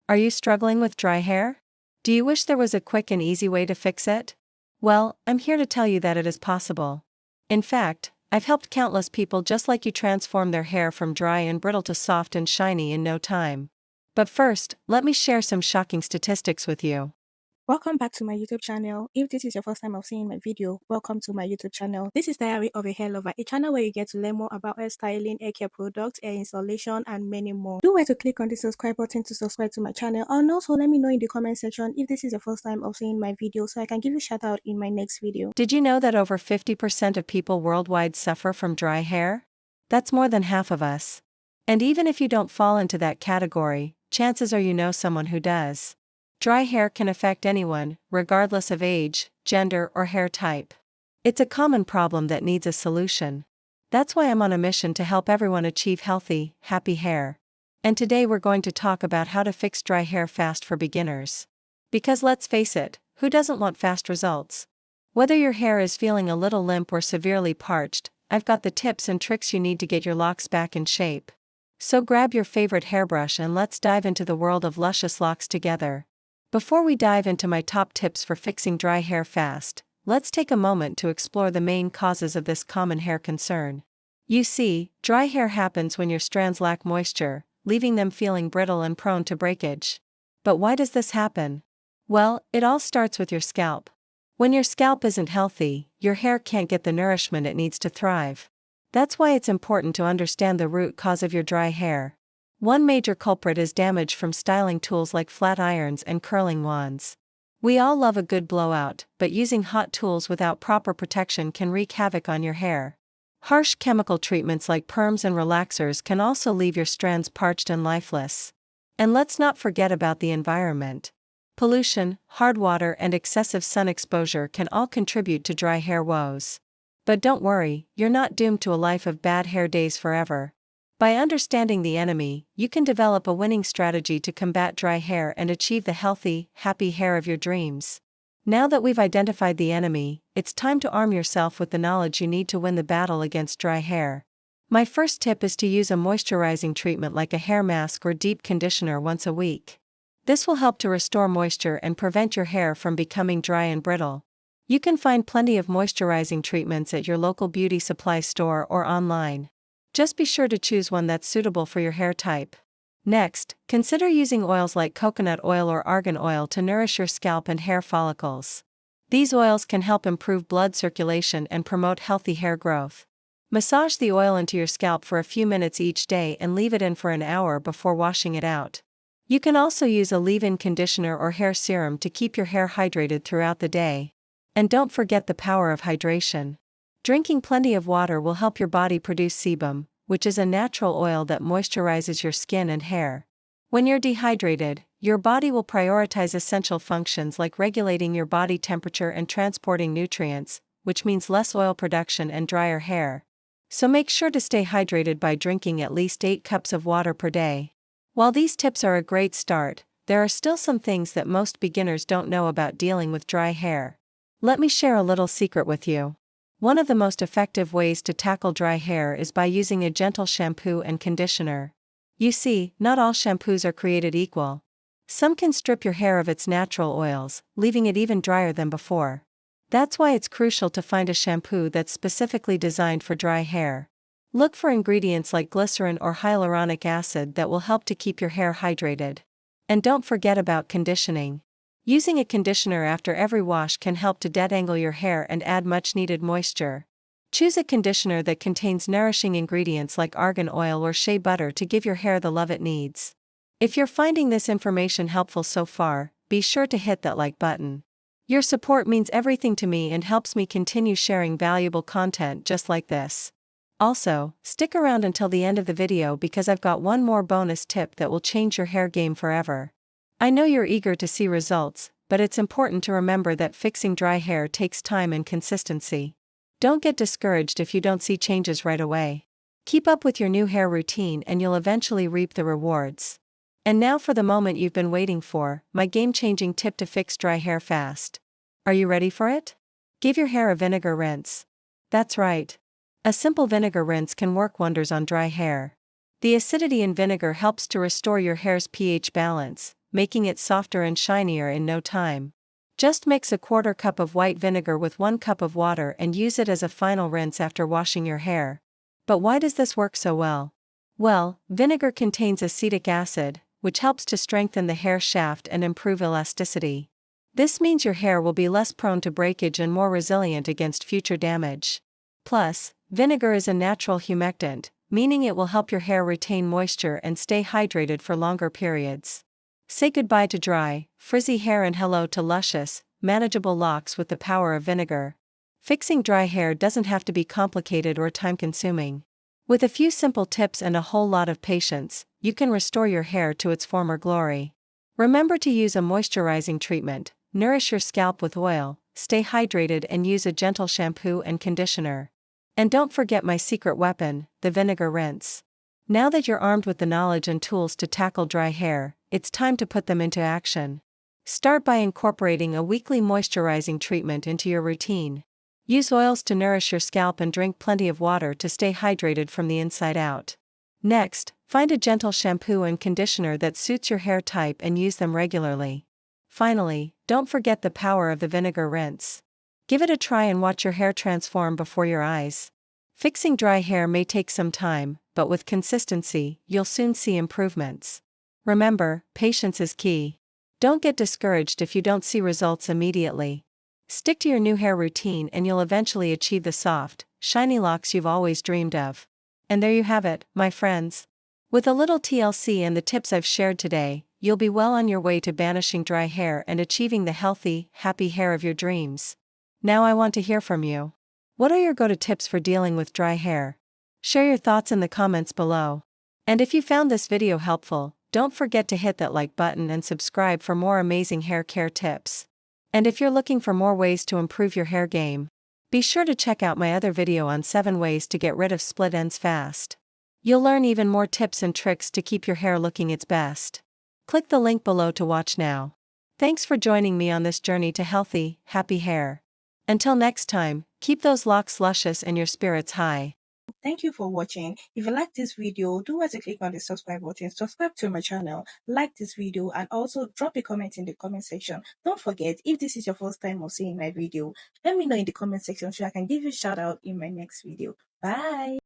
Are you struggling with dry hair? Do you wish there was a quick and easy way to fix it? Well, I'm here to tell you that it is possible. In fact, I've helped countless people just like you transform their hair from dry and brittle to soft and shiny in no time. But first, let me share some shocking statistics with you. Welcome back to my YouTube channel. If this is your first time of seeing my video, welcome to my YouTube channel. This is Diary of a Hair Lover, a channel where you get to learn more about hair styling, hair care products, hair installation, and many more. Do where to click on the subscribe button to subscribe to my channel, and also let me know in the comment section if this is your first time of seeing my video so I can give you a shout out in my next video. Did you know that over 50% of people worldwide suffer from dry hair? That's more than half of us. And even if you don't fall into that category, chances are you know someone who does. Dry hair can affect anyone, regardless of age, gender, or hair type. It's a common problem that needs a solution. That's why I'm on a mission to help everyone achieve healthy, happy hair. And today we're going to talk about how to fix dry hair fast for beginners. Because let's face it, who doesn't want fast results? Whether your hair is feeling a little limp or severely parched, I've got the tips and tricks you need to get your locks back in shape. So grab your favorite hairbrush and let's dive into the world of luscious locks together. Before we dive into my top tips for fixing dry hair fast, let's take a moment to explore the main causes of this common hair concern. You see, dry hair happens when your strands lack moisture, leaving them feeling brittle and prone to breakage. But why does this happen? Well, it all starts with your scalp. When your scalp isn't healthy, your hair can't get the nourishment it needs to thrive. That's why it's important to understand the root cause of your dry hair. One major culprit is damage from styling tools like flat irons and curling wands. We all love a good blowout, but using hot tools without proper protection can wreak havoc on your hair. Harsh chemical treatments like perms and relaxers can also leave your strands parched and lifeless. And let's not forget about the environment. Pollution, hard water, and excessive sun exposure can all contribute to dry hair woes. But don't worry, you're not doomed to a life of bad hair days forever. By understanding the enemy, you can develop a winning strategy to combat dry hair and achieve the healthy, happy hair of your dreams. Now that we've identified the enemy, it's time to arm yourself with the knowledge you need to win the battle against dry hair. My first tip is to use a moisturizing treatment like a hair mask or deep conditioner once a week. This will help to restore moisture and prevent your hair from becoming dry and brittle. You can find plenty of moisturizing treatments at your local beauty supply store or online. Just be sure to choose one that's suitable for your hair type. Next, consider using oils like coconut oil or argan oil to nourish your scalp and hair follicles. These oils can help improve blood circulation and promote healthy hair growth. Massage the oil into your scalp for a few minutes each day and leave it in for an hour before washing it out. You can also use a leave-in conditioner or hair serum to keep your hair hydrated throughout the day. And don't forget the power of hydration. Drinking plenty of water will help your body produce sebum, which is a natural oil that moisturizes your skin and hair. When you're dehydrated, your body will prioritize essential functions like regulating your body temperature and transporting nutrients, which means less oil production and drier hair. So make sure to stay hydrated by drinking at least 8 cups of water per day. While these tips are a great start, there are still some things that most beginners don't know about dealing with dry hair. Let me share a little secret with you. One of the most effective ways to tackle dry hair is by using a gentle shampoo and conditioner. You see, not all shampoos are created equal. Some can strip your hair of its natural oils, leaving it even drier than before. That's why it's crucial to find a shampoo that's specifically designed for dry hair. Look for ingredients like glycerin or hyaluronic acid that will help to keep your hair hydrated. And don't forget about conditioning. Using a conditioner after every wash can help to detangle your hair and add much-needed moisture. Choose a conditioner that contains nourishing ingredients like argan oil or shea butter to give your hair the love it needs. If you're finding this information helpful so far, be sure to hit that like button. Your support means everything to me and helps me continue sharing valuable content just like this. Also, stick around until the end of the video because I've got one more bonus tip that will change your hair game forever. I know you're eager to see results, but it's important to remember that fixing dry hair takes time and consistency. Don't get discouraged if you don't see changes right away. Keep up with your new hair routine and you'll eventually reap the rewards. And now for the moment you've been waiting for, my game-changing tip to fix dry hair fast. Are you ready for it? Give your hair a vinegar rinse. That's right. A simple vinegar rinse can work wonders on dry hair. The acidity in vinegar helps to restore your hair's pH balance, making it softer and shinier in no time. Just mix a quarter cup of white vinegar with 1 cup of water and use it as a final rinse after washing your hair. But why does this work so well? Well, vinegar contains acetic acid, which helps to strengthen the hair shaft and improve elasticity. This means your hair will be less prone to breakage and more resilient against future damage. Plus, vinegar is a natural humectant, meaning it will help your hair retain moisture and stay hydrated for longer periods. Say goodbye to dry, frizzy hair and hello to luscious, manageable locks with the power of vinegar. Fixing dry hair doesn't have to be complicated or time-consuming. With a few simple tips and a whole lot of patience, you can restore your hair to its former glory. Remember to use a moisturizing treatment, nourish your scalp with oil, stay hydrated and use a gentle shampoo and conditioner. And don't forget my secret weapon, the vinegar rinse. Now that you're armed with the knowledge and tools to tackle dry hair, it's time to put them into action. Start by incorporating a weekly moisturizing treatment into your routine. Use oils to nourish your scalp and drink plenty of water to stay hydrated from the inside out. Next, find a gentle shampoo and conditioner that suits your hair type and use them regularly. Finally, don't forget the power of the vinegar rinse. Give it a try and watch your hair transform before your eyes. Fixing dry hair may take some time, but with consistency, you'll soon see improvements. Remember, patience is key. Don't get discouraged if you don't see results immediately. Stick to your new hair routine and you'll eventually achieve the soft, shiny locks you've always dreamed of. And there you have it, my friends. With a little TLC and the tips I've shared today, you'll be well on your way to banishing dry hair and achieving the healthy, happy hair of your dreams. Now I want to hear from you. What are your go-to tips for dealing with dry hair? Share your thoughts in the comments below. And if you found this video helpful, don't forget to hit that like button and subscribe for more amazing hair care tips. And if you're looking for more ways to improve your hair game, be sure to check out my other video on 7 ways to get rid of split ends fast. You'll learn even more tips and tricks to keep your hair looking its best. Click the link below to watch now. Thanks for joining me on this journey to healthy, happy hair. Until next time, keep those locks luscious and your spirits high. Thank you for watching. If you like this video, do want to click on the subscribe button, subscribe to my channel, like this video, and also drop a comment in the comment section. Don't forget, if this is your first time of seeing my video, let me know in the comment section so I can give you a shout out in my next video. Bye.